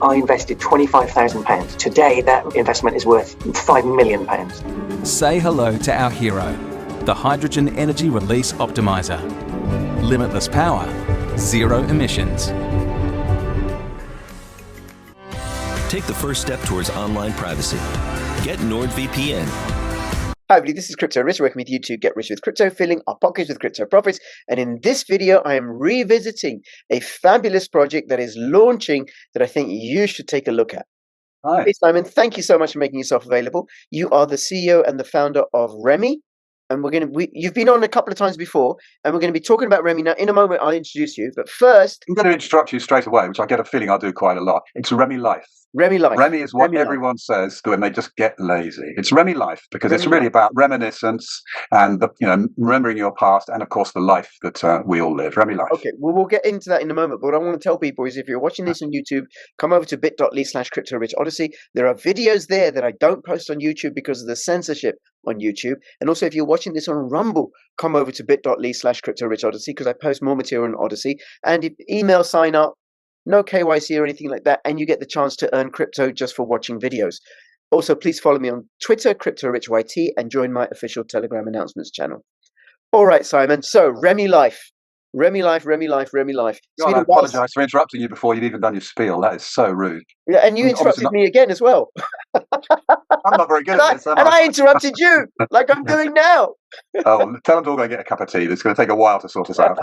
I invested £25,000. Today, that investment is worth £5 million. Say hello to our hero, the Hydrogen Energy Release Optimizer. Limitless power, zero emissions. Take the first step towards online privacy. Get NordVPN. Hi everybody, this is Crypto Rich, working with you to get rich with crypto, filling our pockets with crypto profits. And in this video, I am revisiting a fabulous project that is launching that I think you should take a look at. Hi. Hey Simon, thank you so much for making yourself available. You are the CEO and the founder of ReMe. And you've been on a couple of times before, and we're going to be talking about ReMe now. In a moment, I'll introduce you. But first, I'm going to instruct you straight away, which I get a feeling I'll do quite a lot. It's ReMe Life. ReMe Life. ReMe is what ReMe everyone says when they just get lazy. It's ReMe Life because it's really Life. about reminiscence and remembering your past and, of course, the life that we all live. ReMe Life. Okay, well, we'll get into that in a moment. But what I want to tell people is if you're watching this on YouTube, come over to bit.ly/CryptoRichOdyssey. There are videos there that I don't post on YouTube because of the censorship on YouTube. And also, if you're watching this on Rumble, come over to bit.ly/CryptoRichOdyssey because I post more material on Odyssey. And if email sign up, no KYC or anything like that, and you get the chance to earn crypto just for watching videos. Also, please follow me on Twitter, CryptoRichYT, and join my official Telegram announcements channel. All right, Simon. So, ReMe Life. ReMe Life, ReMe Life, ReMe Life. God, I apologise for interrupting you before you'd even done your spiel. That is so rude. Yeah, and you interrupted me again as well. I'm not very good at this, am I? And I interrupted you, like I'm doing now. Oh, tell them to all go get a cup of tea. It's going to take a while to sort us out.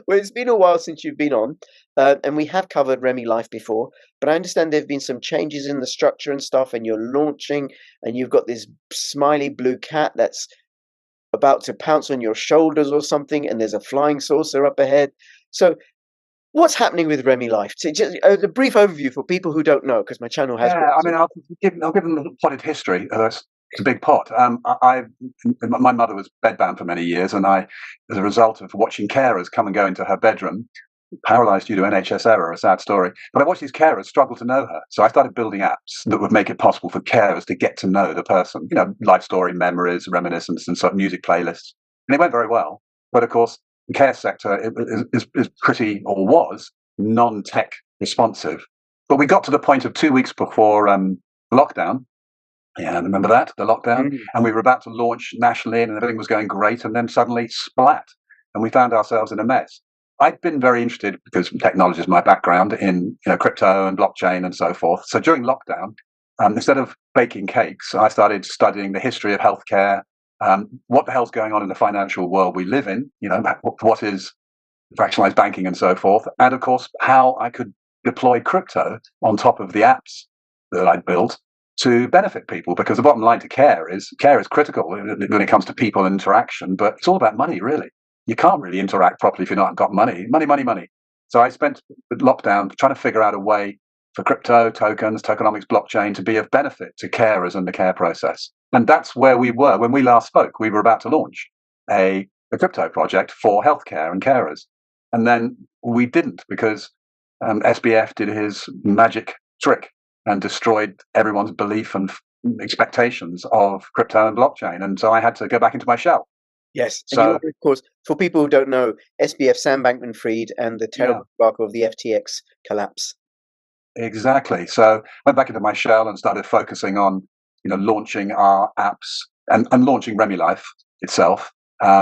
Well, it's been a while since you've been on, and we have covered ReMe Life before, but I understand there have been some changes in the structure and stuff, and you're launching, and you've got this smiley blue cat that's about to pounce on your shoulders or something, and there's a flying saucer up ahead. So what's happening with ReMe Life? So just a brief overview for people who don't know, because my channel has... Yeah, I mean, I'll give them the potted history. It's a big pot. My mother was bedbound for many years, and I, as a result of watching carers come and go into her bedroom, paralysed due to NHS error, a sad story. But I watched these carers struggle to know her. So I started building apps that would make it possible for carers to get to know the person. You know, life story, memories, reminiscence, and sort of music playlists. And it went very well. But of course, the care sector is pretty, or was, non-tech responsive. But we got to the point of 2 weeks before lockdown. Yeah, remember that, the lockdown? And we were about to launch nationally and everything was going great, and then suddenly splat, and we found ourselves in a mess. I'd been very interested, because technology is my background, in crypto and blockchain and so forth. So during lockdown, instead of baking cakes, I started studying the history of healthcare, what the hell's going on in the financial world we live in, what is fractionalized banking and so forth, and of course, how I could deploy crypto on top of the apps that I'd built to benefit people, because the bottom line to care is critical when it comes to people and interaction, but it's all about money, really. You can't really interact properly if you've not got money. Money. So I spent the lockdown trying to figure out a way for crypto, tokens, tokenomics, blockchain to be of benefit to carers and the care process. And that's where we were when we last spoke. We were about to launch a crypto project for healthcare and carers. And then we didn't, because SBF did his magic trick and destroyed everyone's belief and expectations of crypto and blockchain. And so I had to go back into my shell. Yes. So, of course, for people who don't know, SBF, Sam Bankman-Fried, and the terrible debacle of the FTX collapse. Exactly. So I went back into my shell and started focusing on, launching our apps and launching ReMe Life itself,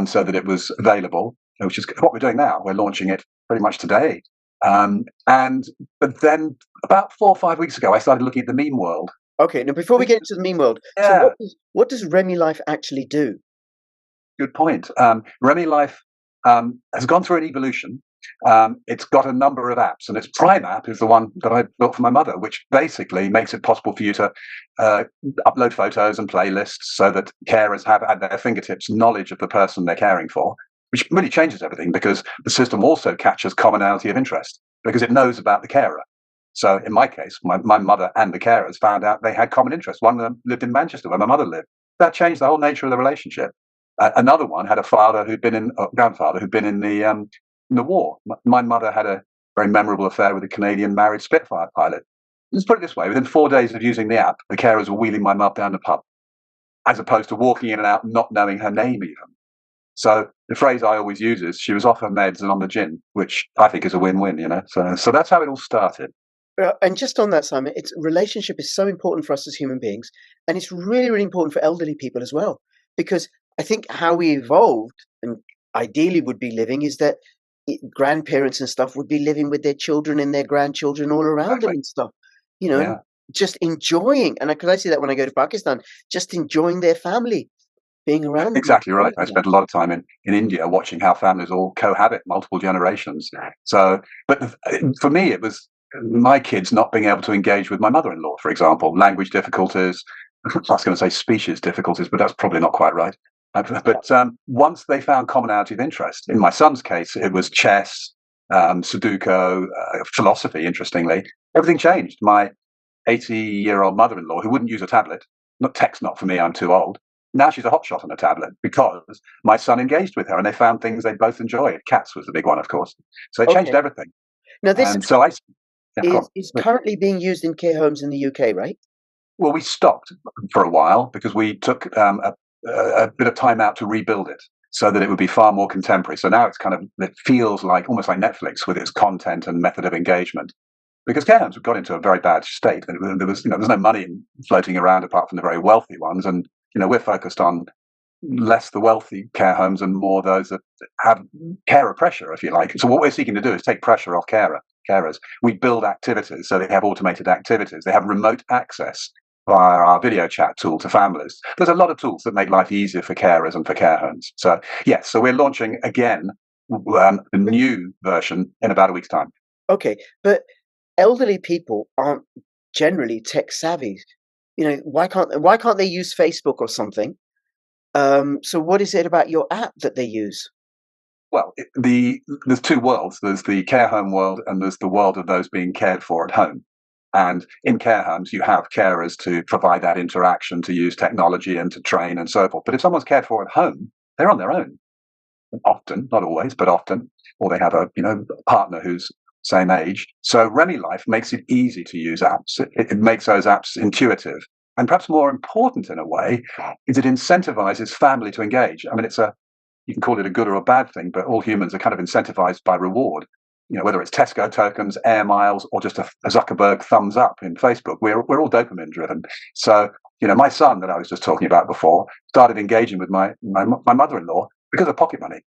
so that it was available, which is what we're doing now. We're launching it pretty much today. But then about 4 or 5 weeks ago, I started looking at the meme world. Okay, now before we get into the meme world, so what does ReMe Life actually do? Good point. ReMe Life has gone through an evolution. It's got a number of apps, and its prime app is the one that I built for my mother, which basically makes it possible for you to upload photos and playlists so that carers have at their fingertips knowledge of the person they're caring for, which really changes everything, because the system also catches commonality of interest because it knows about the carer. So in my case, my mother and the carers found out they had common interests. One of them lived in Manchester, where my mother lived. That changed the whole nature of the relationship. Another one had a grandfather who'd been in the war. My mother had a very memorable affair with a Canadian married Spitfire pilot. Let's put it this way: within 4 days of using the app, the carers were wheeling my mum down the pub, as opposed to walking in and out, not knowing her name even. So the phrase I always use is, she was off her meds and on the gin, which I think is a win-win, So that's how it all started. And just on that, Simon, it's relationship is so important for us as human beings, and it's really, really important for elderly people as well. Because I think how we evolved and ideally would be living is that grandparents and stuff would be living with their children and their grandchildren all around them Exactly. and stuff. You know, Yeah. just enjoying. And because I see that when I go to Pakistan, just enjoying their family, being around them. Exactly right. I spent a lot of time in India watching how families all cohabit multiple generations. So, but for me, it was my kids not being able to engage with my mother-in-law, for example, language difficulties. I was going to say species difficulties, but that's probably not quite right. But once they found commonality of interest, in my son's case, it was chess, Sudoku, philosophy, interestingly, everything changed. My 80-year-old mother-in-law, who wouldn't use a tablet, not for me, I'm too old. Now she's a hotshot on a tablet because my son engaged with her and they found things they both enjoyed. Cats was the big one, of course. So it changed everything. Now, this And so is currently being used in care homes in the UK, right? Well, we stopped for a while because we took a bit of time out to rebuild it so that it would be far more contemporary. So now it feels like almost like Netflix with its content and method of engagement. Because care homes got into a very bad state. There was no money floating around apart from the very wealthy ones. And, we're focused on less the wealthy care homes and more those that have carer pressure, if you like. So what we're seeking to do is take pressure off carers. We build activities, so they have automated activities. They have remote access via our video chat tool to families. There's a lot of tools that make life easier for carers and for care homes. So, yes, so we're launching again a new version in about a week's time. Okay, but elderly people aren't generally tech savvy. Why can't they use Facebook or something? So what is it about your app that they use? Well, there's two worlds. There's the care home world and there's the world of those being cared for at home. And in care homes, you have carers to provide that interaction, to use technology and to train and so forth. But if someone's cared for at home, they're on their own. Often, not always, but often. Or they have a partner who's same age. So ReMe Life makes it easy to use apps. It makes those apps intuitive. And perhaps more important in a way is it incentivizes family to engage. I mean, you can call it a good or a bad thing, but all humans are kind of incentivized by reward. Whether it's Tesco tokens, air miles, or just a Zuckerberg thumbs up in Facebook, we're all dopamine driven. So, my son that I was just talking about before started engaging with my mother-in-law because of pocket money.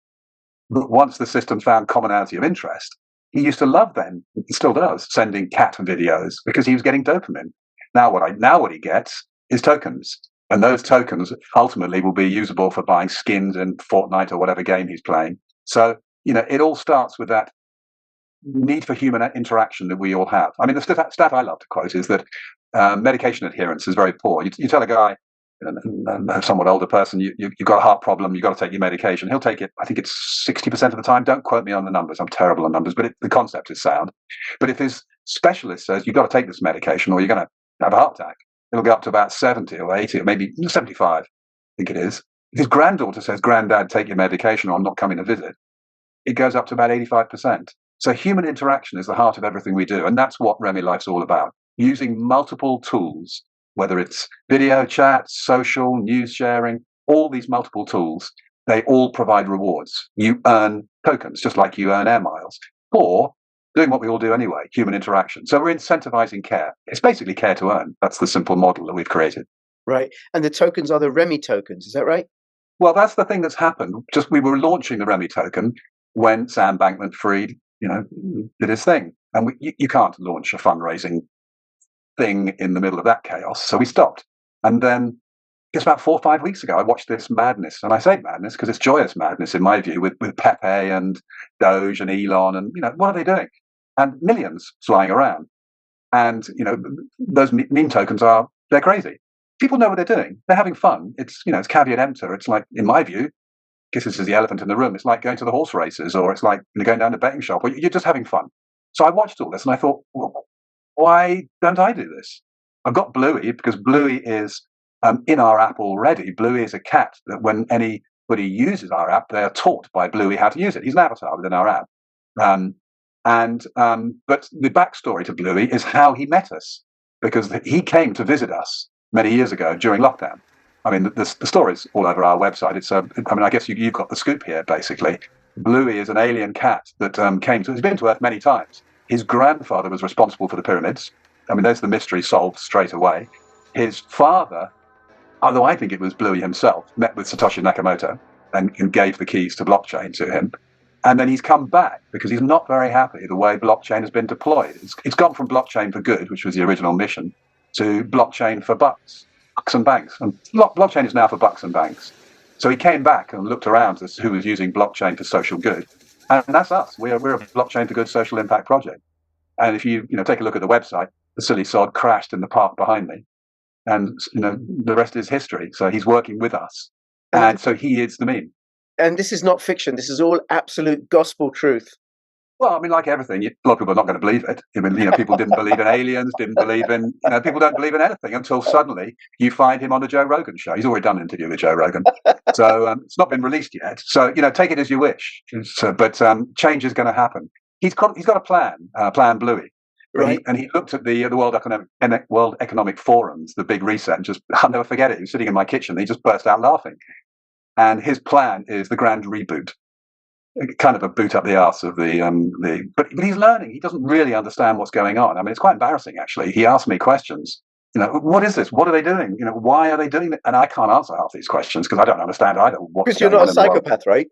But once the system found commonality of interest, he used to love them, he still does, sending cat videos because he was getting dopamine. Now what he gets is tokens. And those tokens ultimately will be usable for buying skins in Fortnite or whatever game he's playing. So, it all starts with that need for human interaction that we all have. I mean, the stat I love to quote is that medication adherence is very poor. You tell a guy, a somewhat older person, you've got a heart problem, you've got to take your medication. He'll take it, I think it's 60% of the time. Don't quote me on the numbers. I'm terrible on numbers, but the concept is sound. But if his specialist says, you've got to take this medication or you're going to have a heart attack, it'll go up to about 70 or 80 or maybe 75, I think it is. If his granddaughter says, Granddad, take your medication or I'm not coming to visit, it goes up to about 85%. So human interaction is the heart of everything we do. And that's what ReMe Life's all about. Using multiple tools, whether it's video chat, social, news sharing, all these multiple tools, they all provide rewards. You earn tokens, just like you earn air miles, or doing what we all do anyway, human interaction. So we're incentivizing care. It's basically care to earn. That's the simple model that we've created. Right. And the tokens are the ReMe tokens. Is that right? Well, that's the thing that's happened. Just we were launching the ReMe token when Sam Bankman-Fried, did his thing. And you can't launch a fundraising thing in the middle of that chaos. So we stopped. And then I guess about 4 or 5 weeks ago, I watched this madness. And I say madness because it's joyous madness in my view with Pepe and Doge and Elon. And, what are they doing? And millions flying around. And, those meme tokens they're crazy. People know what they're doing. They're having fun. It's caveat emptor. It's like, in my view, I guess this is the elephant in the room. It's like going to the horse races or it's like going down to a betting shop. Or you're just having fun. So I watched all this and I thought, well, why don't I do this? I've got Blui because Blui is in our app already. Blui is a cat that when anybody uses our app, they are taught by Blui how to use it. He's an avatar within our app. But the backstory to Blui is how he met us because he came to visit us many years ago during lockdown. I mean, the story's all over our website. I guess you've got the scoop here, basically. Blui is an alien cat that he's been to Earth many times, His grandfather was responsible for the pyramids. I mean, there's the mystery solved straight away. His father, although I think it was Blui himself, met with Satoshi Nakamoto and gave the keys to blockchain to him. And then he's come back because he's not very happy the way blockchain has been deployed. It's gone from blockchain for good, which was the original mission, to blockchain for bucks and banks. And blockchain is now for bucks and banks. So he came back and looked around as to who was using blockchain for social good. And that's us. We're a blockchain for good social impact project. And if you take a look at the website, the silly sod crashed in the park behind me. And the rest is history. So he's working with us. And so he is the meme. And this is not fiction. This is all absolute gospel truth. Well, I mean, like everything, a lot of people are not going to believe it. I mean, people didn't believe in aliens, didn't believe in, people don't believe in anything until suddenly you find him on the Joe Rogan show. He's already done an interview with Joe Rogan. So it's not been released yet. So, take it as you wish. But change is going to happen. He's got a plan Blui. Right. And he looked at the World Economic Forums, the big reset, and I'll never forget it. He was sitting in my kitchen. And he just burst out laughing. And his plan is the grand reboot, kind of a boot up the arse of but he's learning. He doesn't really understand what's going on. I mean, it's quite embarrassing, actually. He asked me questions. What is this? What are they doing? Why are they doing it? And I can't answer half these questions because I don't understand either. Because you're not a psychopath, right?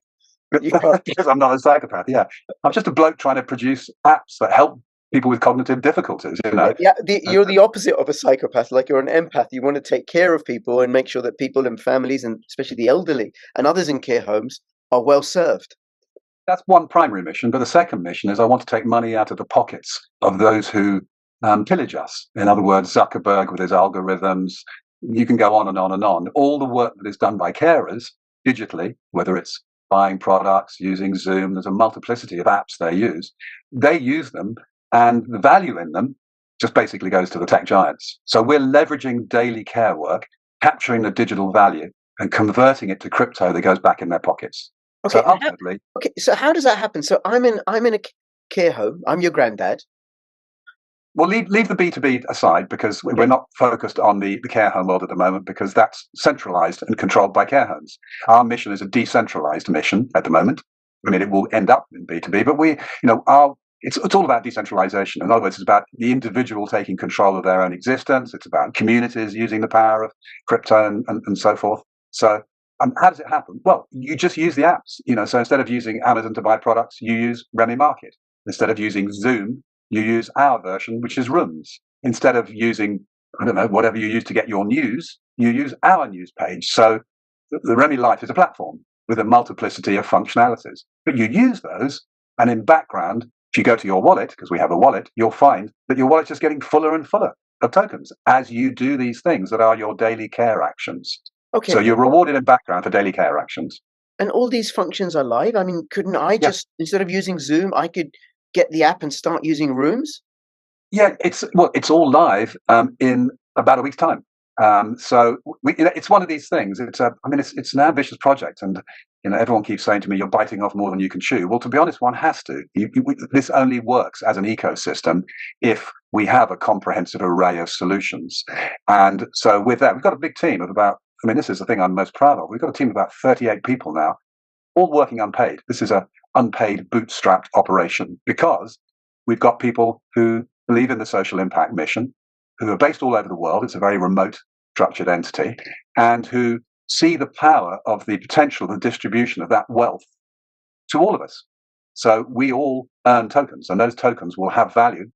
Because I'm not a psychopath, yeah. I'm just a bloke trying to produce apps that help people with cognitive difficulties, Yeah, you're the opposite of a psychopath. Like, you're an empath. You want to take care of people and make sure that people and families, and especially the elderly and others in care homes, are well served. That's one primary mission, but the second mission is I want to take money out of the pockets of those who pillage us. In other words, Zuckerberg with his algorithms. You can go on and on and on. All the work that is done by carers digitally, whether it's buying products, using Zoom, there's a multiplicity of apps they use. They use them, and the value in them just basically goes to the tech giants. So we're leveraging daily care work, capturing the digital value, and converting it to crypto that goes back in their pockets. Okay. So ultimately, so how does that happen? So I'm in a care home. I'm your granddad. Well, leave the B2B aside because we're not focused on the care home world at the moment because that's centralized and controlled by care homes. Our mission is a decentralized mission at the moment. I mean, it will end up in B2B, but it's all about decentralization. In other words, it's about the individual taking control of their own existence. It's about communities using the power of crypto and so forth. So how does it happen? Well, you just use the apps. So instead of using Amazon to buy products, you use ReMe Market. Instead of using Zoom, you use our version, which is Rooms. Instead of using, whatever you use to get your news, you use our news page. So the ReMe Life is a platform with a multiplicity of functionalities. But you use those, and in background, if you go to your wallet, because we have a wallet, you'll find that your wallet's just getting fuller and fuller of tokens as you do these things that are your daily care actions. Okay. So you're rewarded in background for daily care actions. And all these functions are live? I mean, couldn't I just, instead of using Zoom, I could get the app and start using Rooms? Yeah, it's all live in about a week's time. So it's one of these things. It's an ambitious project, and everyone keeps saying to me, "You're biting off more than you can chew." Well, to be honest, one has to. This only works as an ecosystem if we have a comprehensive array of solutions. And so with that, we've got a big team of about. I mean, this is the thing I'm most proud of. We've got a team of about 38 people now, all working unpaid. This is a unpaid bootstrapped operation because we've got people who believe in the social impact mission, who are based all over the world. It's a very remote structured entity, and who see the power of the potential, the distribution of that wealth to all of us. So we all earn tokens, and those tokens will have value,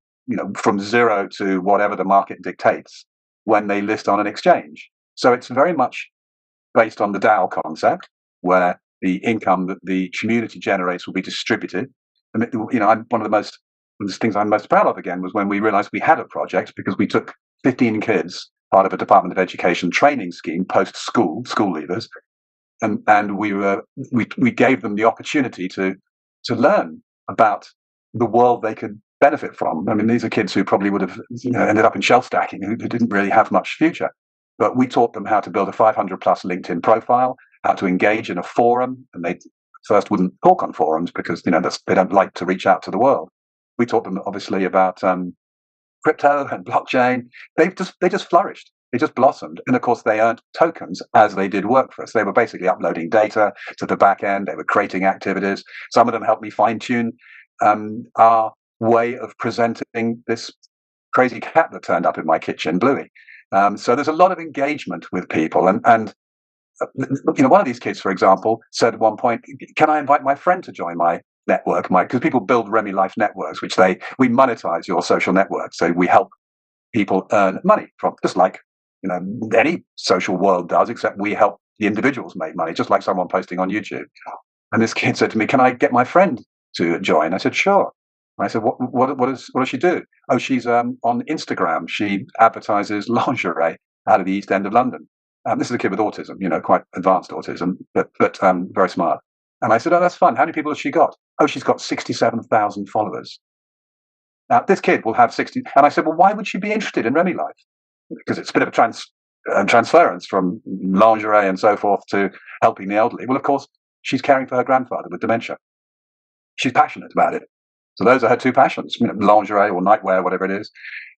from zero to whatever the market dictates when they list on an exchange. So it's very much based on the DAO concept, where the income that the community generates will be distributed. And one of the things I'm most proud of again was when we realized we had a project because we took 15 kids, part of a Department of Education training scheme, post-school, school leavers, and we gave them the opportunity to learn about the world they could benefit from. I mean, these are kids who probably would have ended up in shelf stacking, who didn't really have much future. But we taught them how to build a 500-plus LinkedIn profile, how to engage in a forum, and they first wouldn't talk on forums because they don't like to reach out to the world. We taught them obviously about crypto and blockchain. They just flourished. They just blossomed, and of course they earned tokens as they did work for us. They were basically uploading data to the back end. They were creating activities. Some of them helped me fine tune our way of presenting this crazy cat that turned up in my kitchen, Blui. So there's a lot of engagement with people, and one of these kids, for example, said at one point, "Can I invite my friend to join my network?" Because people build ReMe Life networks, which we monetize your social network, so we help people earn money from, just like any social world does, except we help the individuals make money, just like someone posting on YouTube. And this kid said to me, "Can I get my friend to join?" I said, "Sure." I said, what does she do? "Oh, she's on Instagram. She advertises lingerie out of the East End of London." This is a kid with autism, quite advanced autism, but very smart. And I said, "Oh, that's fun. How many people has she got?" "Oh, she's got 67,000 followers." Now, this kid will have 60. And I said, "Well, why would she be interested in ReMe Life?" Because it's a bit of a transference from lingerie and so forth to helping the elderly. Well, of course, she's caring for her grandfather with dementia. She's passionate about it. So those are her two passions, lingerie or nightwear, whatever it is,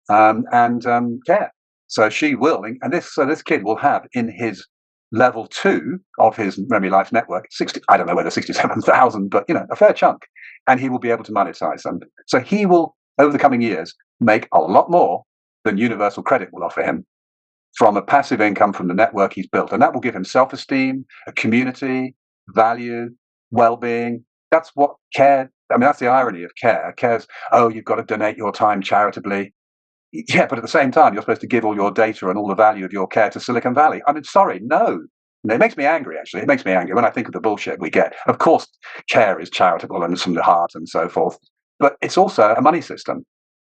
and care. So she will, and this kid will have in his level 2 of his ReMe Life network, 60, I don't know whether 67,000, but a fair chunk, and he will be able to monetize them. So he will, over the coming years, make a lot more than Universal Credit will offer him from a passive income from the network he's built, and that will give him self-esteem, a community, value, well-being. That's what care. That's the irony of care. Care's, "Oh, you've got to donate your time charitably." Yeah, but at the same time, you're supposed to give all your data and all the value of your care to Silicon Valley. Sorry, no. It makes me angry, actually. It makes me angry when I think of the bullshit we get. Of course, care is charitable and it's from the heart and so forth, but it's also a money system,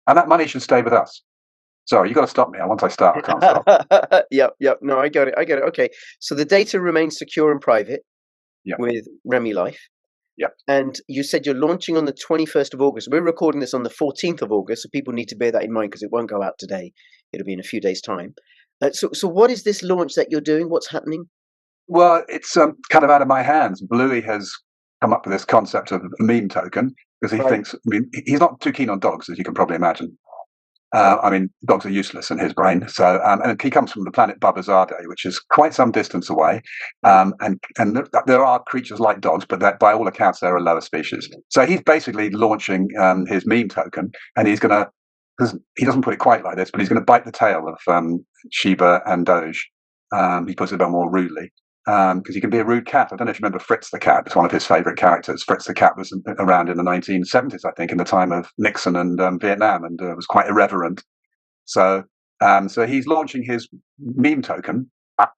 and that money should stay with us. Sorry, you've got to stop me. Once I start, I can't stop. Yep. No, I get it. Okay, so the data remains secure and private with ReMe Life. Yep. And you said you're launching on the 21st of August. We're recording this on the 14th of August, so people need to bear that in mind because it won't go out today. It'll be in a few days' time. So what is this launch that you're doing? What's happening? Well, it's kind of out of my hands. Blui has come up with this concept of a meme token because he thinks, he's not too keen on dogs, as you can probably imagine. Dogs are useless in his brain. So, and he comes from the planet Babazade, which is quite some distance away. And there are creatures like dogs, but that, by all accounts, they're a lower species. So he's basically launching his meme token, and he's going to, he doesn't put it quite like this, but he's going to bite the tail of Shiba and Doge. He puts it a bit more rudely. Because he can be a rude cat. I don't know if you remember Fritz the cat. It's one of his favorite characters. Fritz the cat was around in the 1970s, I think, in the time of Nixon and Vietnam, and was quite irreverent. So he's launching his meme token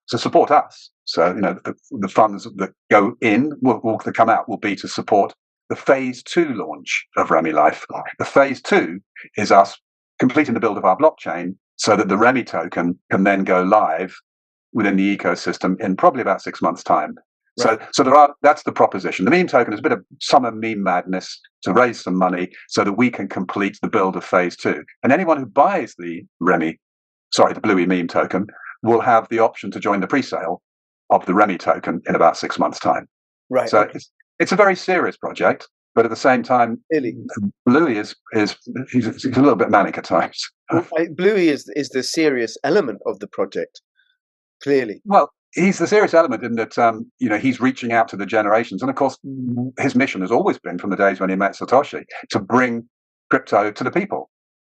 to support us. So, the funds that go in, that come out, will be to support the phase 2 launch of ReMe Life. The phase 2 is us completing the build of our blockchain so that the ReMe token can then go live within the ecosystem in probably about 6 months' time. Right. So that's the proposition. The meme token is a bit of summer meme madness to raise some money so that we can complete the build of phase 2. And anyone who buys the Blui meme token will have the option to join the pre-sale of the ReMe token in about 6 months' time. Right. So it's a very serious project, but at the same time, really? Blui is he's a little bit manic at times. Blui is the serious element of the project. Clearly. Well, he's the serious element in that, he's reaching out to the generations. And of course, his mission has always been, from the days when he met Satoshi, to bring crypto to the people.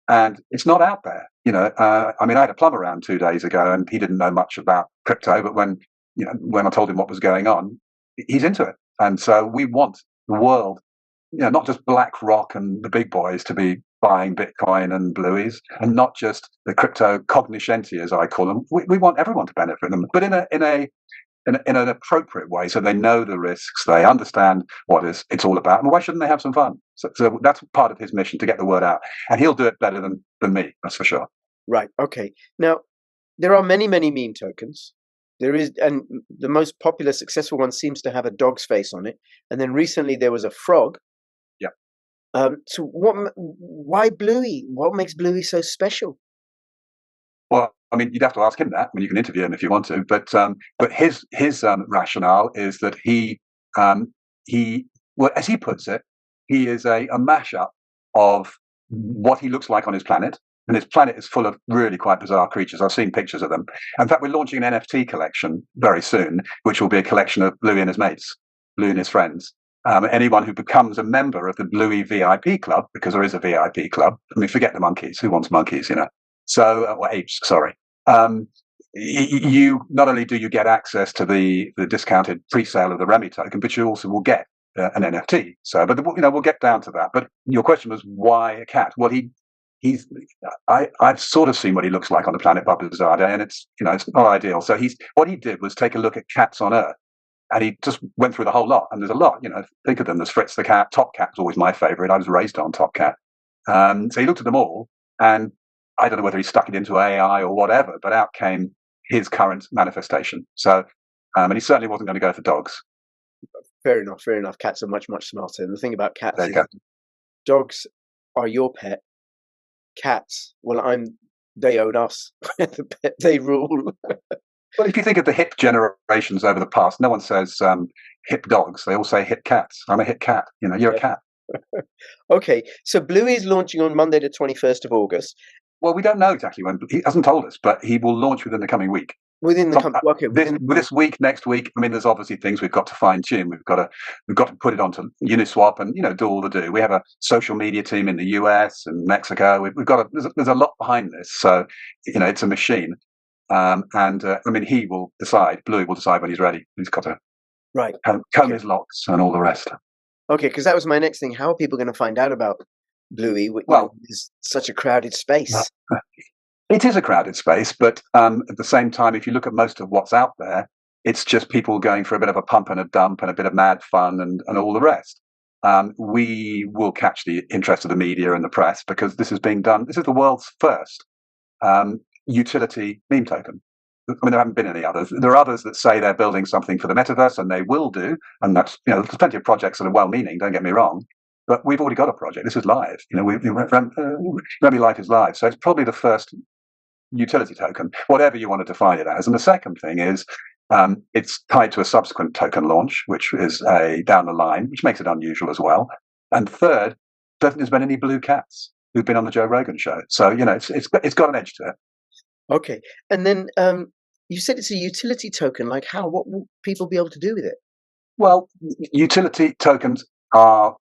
And it's not out there. I had a plumber around 2 days ago, and he didn't know much about crypto. But when I told him what was going on, he's into it. And so we want the world, not just BlackRock and the big boys to be buying Bitcoin and Bluis, and not just the crypto cognoscenti, as I call them. We want everyone to benefit from them, but in an appropriate way, so they know the risks, they understand what it's all about, and why shouldn't they have some fun? So that's part of his mission, to get the word out, and he'll do it better than me, that's for sure. Right. Okay. Now, there are many meme tokens. There is, and the most popular, successful one seems to have a dog's face on it, and then recently there was a frog. So why Blui? What makes Blui so special? Well, you'd have to ask him that. You can interview him if you want to, but his rationale is that he, as he puts it, he is a mashup of what he looks like on his planet, and his planet is full of really quite bizarre creatures. I've seen pictures of them. In fact, we're launching an NFT collection very soon, which will be a collection of Blui and his mates, Blui and his friends. Anyone who becomes a member of the Blui VIP club, because there is a VIP club. I mean, forget the monkeys. Who wants monkeys? So or apes. Sorry. You not only do you get access to the discounted pre-sale of the ReMe token, but you also will get an NFT. So, but we'll get down to that. But your question was why a cat? Well, I've sort of seen what he looks like on the planet Babuzade, and it's not ideal. So what he did was take a look at cats on Earth. And he just went through the whole lot. And there's a lot, think of them. There's Fritz the cat. Top Cat was always my favorite. I was raised on Top Cat. So he looked at them all, and I don't know whether he stuck it into AI or whatever, but out came his current manifestation. So, and he certainly wasn't going to go for dogs. Fair enough. Cats are much, much smarter. And the thing about cats is go. Dogs are your pet. Cats, they own us. The pet, they rule. Well, if you think of the hip generations over the past, no one says hip dogs. They all say hip cats. I'm a hip cat. You're a cat. Okay, so Blui is launching on Monday, the 21st of August. Well, we don't know exactly when. He hasn't told us, but he will launch within the coming week. This week, next week. I mean, there's obviously things we've got to fine tune. We've got to put it onto Uniswap and do all the do. We have a social media team in the US and Mexico. There's a lot behind this, so it's a machine. I mean, he will decide. Blui will decide when he's ready. He's got to comb his locks and all the rest. Okay, because that was my next thing. How are people going to find out about Blui? Well, it's such a crowded space. It is a crowded space, but at the same time, if you look at most of what's out there, it's just people going for a bit of a pump and a dump and a bit of mad fun and all the rest. We will catch the interest of the media and the press because this is being done. This is the world's first utility meme token. I mean, there haven't been any others. There are others that say they're building something for the metaverse, and they will do. And that's there's plenty of projects that are well-meaning. Don't get me wrong, but we've already got a project. This is live. ReMe Life is live, so it's probably the first utility token, whatever you want to define it as. And the second thing is it's tied to a subsequent token launch, which is down the line, which makes it unusual as well. And third, don't think there's been any blue cats who've been on the Joe Rogan show. So it's got an edge to it. Okay, and then you said it's a utility token. Like how? What will people be able to do with it? Well, utility tokens are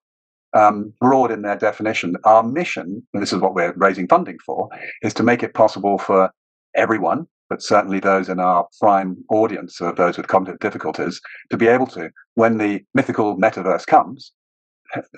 broad in their definition. Our mission, and this is what we're raising funding for, is to make it possible for everyone, but certainly those in our prime audience of those with cognitive difficulties, to be able to, when the mythical metaverse comes,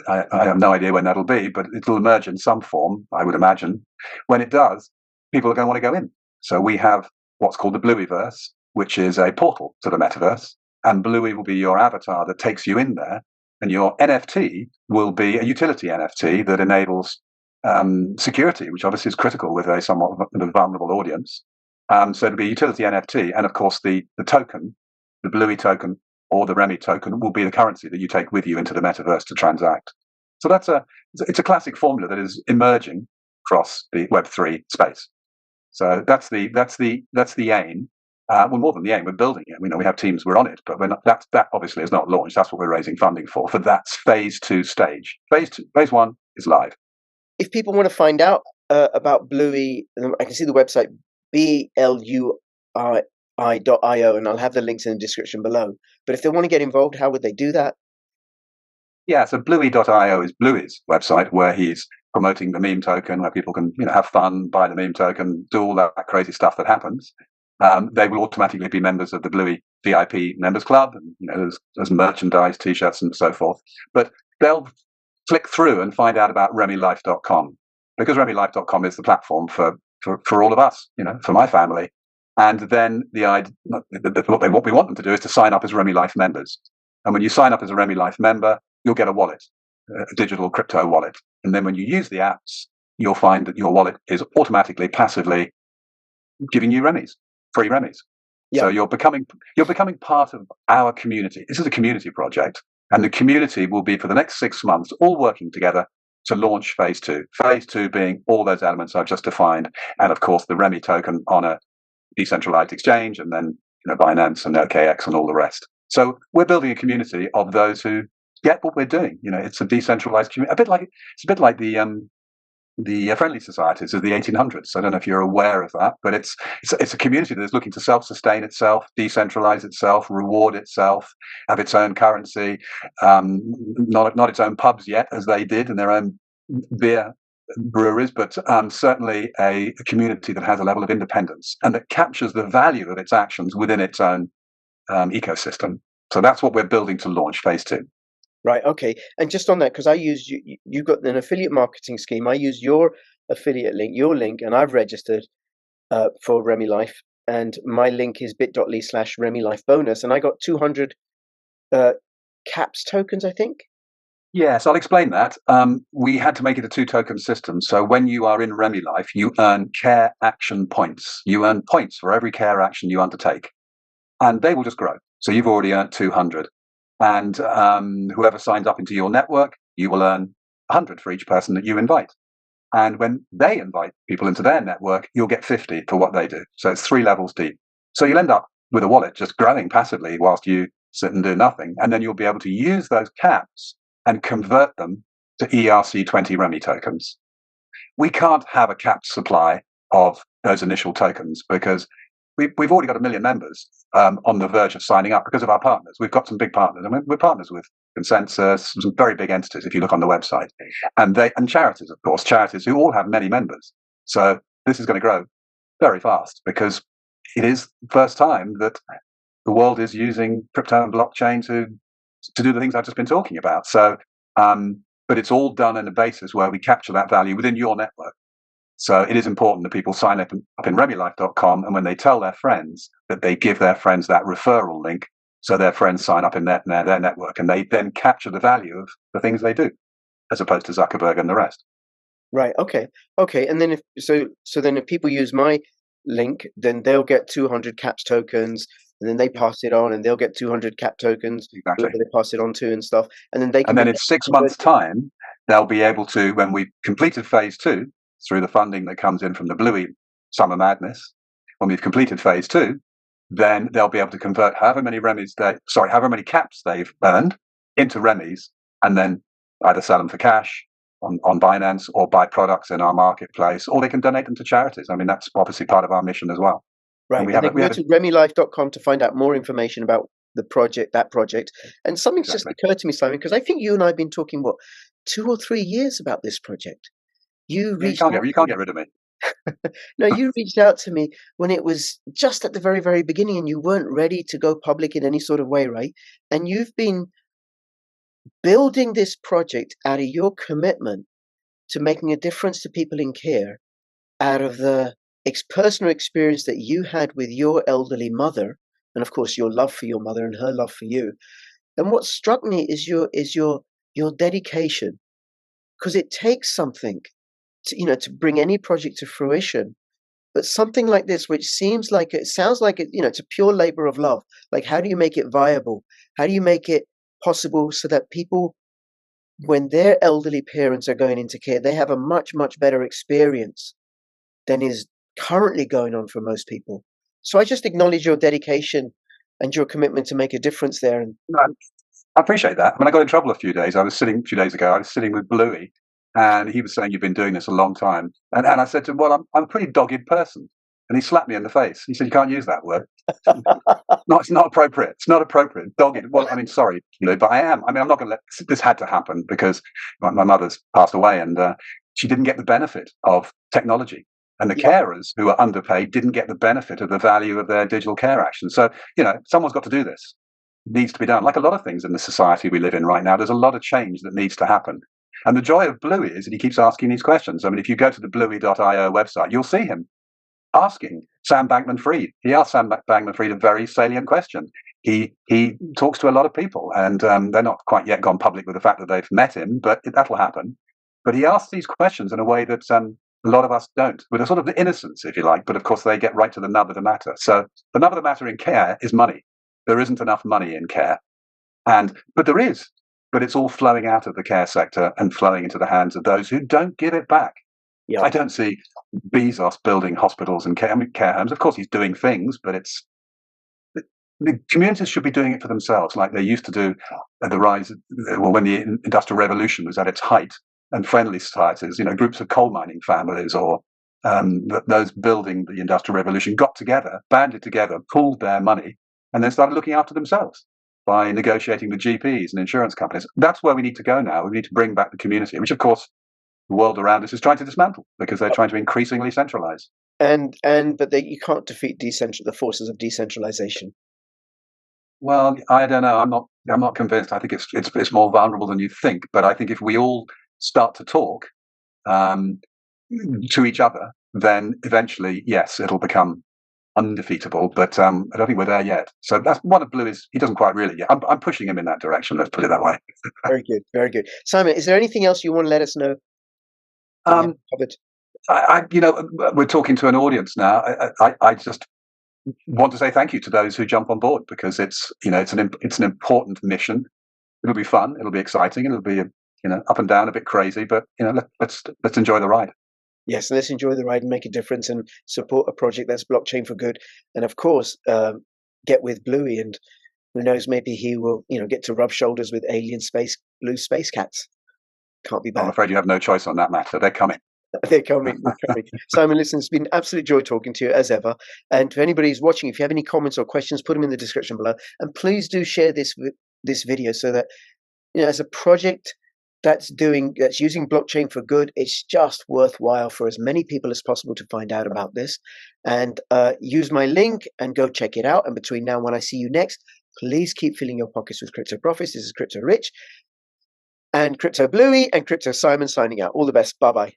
I have no idea when that'll be, but it'll emerge in some form, I would imagine. When it does, people are going to want to go in. So we have what's called the Bluiverse, which is a portal to the metaverse, and Blui will be your avatar that takes you in there, and your NFT will be a utility NFT that enables security, which obviously is critical with a somewhat vulnerable audience. So it'll be a utility NFT, and of course the token, the Blui token or the ReMe token, will be the currency that you take with you into the metaverse to transact. So it's a classic formula that is emerging across the Web3 space. So that's the aim. Well, more than the aim, we're building it. We have teams, we're on it, but that obviously is not launched. That's what we're raising funding for that phase 2 stage. Phase 1 is live. If people want to find out about Blui, I can see the website blui.io, and I'll have the links in the description below. But if they want to get involved, how would they do that? Yeah, so blui.io is Blui's website, where he's promoting the meme token, where people can have fun, buy the meme token, do all that crazy stuff that happens. They will automatically be members of the Blui VIP members club, and there's merchandise, t-shirts, and so forth. But they'll click through and find out about ReMeLife.com, because ReMeLife.com is the platform for all of us, for my family. And then what we want them to do is to sign up as ReMe Life members. And when you sign up as a ReMe Life member, you'll get a wallet, a digital crypto wallet. And then when you use the apps, you'll find that your wallet is automatically, passively giving you Remis, free Remis. Yeah. So you're becoming part of our community. This is a community project, and the community will be for the next 6 months all working together to launch phase 2. Phase 2 being all those elements I've just defined, and of course the ReMe token on a decentralized exchange, and then Binance and OKX and all the rest. So we're building a community of those who get what we're doing. It's a decentralized community. It's a bit like the the friendly societies of the 1800s. I don't know if you're aware of that, but it's a community that is looking to self-sustain itself, decentralize itself, reward itself, have its own currency, not its own pubs yet, as they did, and their own beer breweries, but certainly a community that has a level of independence and that captures the value of its actions within its own ecosystem. So that's what we're building to launch phase 2. Right. Okay. And just on that, because I use you've got an affiliate marketing scheme. I use your affiliate link, and I've registered for ReMe Life, and my link is bit.ly/ReMe Life bonus, and I got 200 caps tokens, I think. Yes, I'll explain that. We had to make it a 2-token system. So when you are in ReMe Life, you earn care action points. You earn points for every care action you undertake, and they will just grow. So you've already earned 200. And whoever signs up into your network, you will earn 100 for each person that you invite. And when they invite people into their network, you'll get 50 for what they do. So it's 3 levels deep. So you'll end up with a wallet just growing passively whilst you sit and do nothing. And then you'll be able to use those caps and convert them to ERC20 ReMe tokens. We can't have a capped supply of those initial tokens because we've already got 1 million members on the verge of signing up because of our partners. We've got some big partners. I mean, we're partners with Consensus, some very big entities if you look on the website, and charities, of course, charities who all have many members. So this is going to grow very fast because it is the first time that the world is using crypto and blockchain to do the things I've just been talking about. So, but it's all done on a basis where we capture that value within your network. So it is important that people sign up in ReMeLife.com, and when they tell their friends, that they give their friends that referral link, so their friends sign up in their network, and they then capture the value of the things they do, as opposed to Zuckerberg and the rest. Right. Okay. And then if people use my link, then they'll get 200 caps tokens, and then they pass it on, and they'll get 200 cap tokens. Exactly. They pass it on to and stuff, and then they can. And then in 6 months' time, they'll be able to, when we've completed phase 2, through the funding that comes in from the Blui Summer Madness, when we've completed phase 2, then they'll be able to convert however many caps they've earned into ReMes, and then either sell them for cash on Binance or buy products in our marketplace, or they can donate them to charities. I mean, that's obviously part of our mission as well. Right. And go to ReMeLife.com to find out more information about that project. And something's just occurred to me, Simon, because I think you and I have been talking, 2 or 3 years about this project. You can't get rid of me. No, you reached out to me when it was just at the very, very beginning, and you weren't ready to go public in any sort of way, right? And you've been building this project out of your commitment to making a difference to people in care, out of the personal experience that you had with your elderly mother, and of course your love for your mother and her love for you. And what struck me is your dedication, because it takes something to bring any project to fruition, but something like this, which sounds like it's a pure labor of love. Like, how do you make it viable? How do you make it possible so that people, when their elderly parents are going into care, they have a much, much better experience than is currently going on for most people? So I just acknowledge your dedication and your commitment to make a difference there. And I appreciate that. When I got in trouble a few days ago, I was sitting with Blui, and he was saying, "You've been doing this a long time." And I said to him, "Well, I'm a pretty dogged person." And he slapped me in the face. He said, "You can't use that word. No, it's not appropriate. It's not appropriate. Dogged." Well, I mean, sorry, but I am. I mean, I'm not going to let this had to happen because my mother's passed away, and she didn't get the benefit of technology. And the carers who are underpaid didn't get the benefit of the value of their digital care action. So, someone's got to do this. It needs to be done. Like a lot of things in the society we live in right now, there's a lot of change that needs to happen. And the joy of Blui is that he keeps asking these questions. I mean, if you go to the Blui.io website, you'll see him asking Sam Bankman-Fried. He asked Sam Bankman-Fried a very salient question. He talks to a lot of people, and they're not quite yet gone public with the fact that they've met him, but that'll happen. But he asks these questions in a way that a lot of us don't, with a sort of innocence, if you like. But of course, they get right to the nub of the matter. So the nub of the matter in care is money. There isn't enough money in care, but there is. But it's all flowing out of the care sector and flowing into the hands of those who don't give it back. Yeah. I don't see Bezos building hospitals and care homes. Of course, he's doing things, but the communities should be doing it for themselves, like they used to do at the rise, when the Industrial Revolution was at its height. and friendly societies, groups of coal mining families or those building the Industrial Revolution got together, banded together, pooled their money, and then started looking after themselves by negotiating with GPs and insurance companies. That's where we need to go now. We need to bring back the community, which, of course, the world around us is trying to dismantle because they're trying to increasingly centralize. But you can't defeat the forces of decentralization. Well, I don't know. I'm not convinced. I think it's more vulnerable than you think. But I think if we all start to talk to each other, then eventually, yes, it'll become undefeatable. But I don't think we're there yet. So that's one of Blui's. He doesn't quite really yet. I'm pushing him in that direction. Let's put it that way. Very good, very good. Simon, is there anything else you want to let us know? We're talking to an audience now. I just want to say thank you to those who jump on board because it's an important mission. It'll be fun. It'll be exciting. It'll be up and down, a bit crazy, but let's enjoy the ride. Yes, let's enjoy the ride and make a difference and support a project that's blockchain for good. And of course, get with Blui, and who knows, maybe he will get to rub shoulders with alien blue space cats. Can't be bad. I'm afraid you have no choice on that matter. They're coming. They're coming. Simon, listen, it's been an absolute joy talking to you as ever. And to anybody who's watching, if you have any comments or questions, put them in the description below. And please do share this video so that as a project that's using blockchain for good, it's just worthwhile for as many people as possible to find out about this. And use my link and go check it out. And between now and when I see you next, please keep filling your pockets with crypto profits. This is Crypto Rich and Crypto Blui and Crypto Simon signing out. All the best. Bye bye.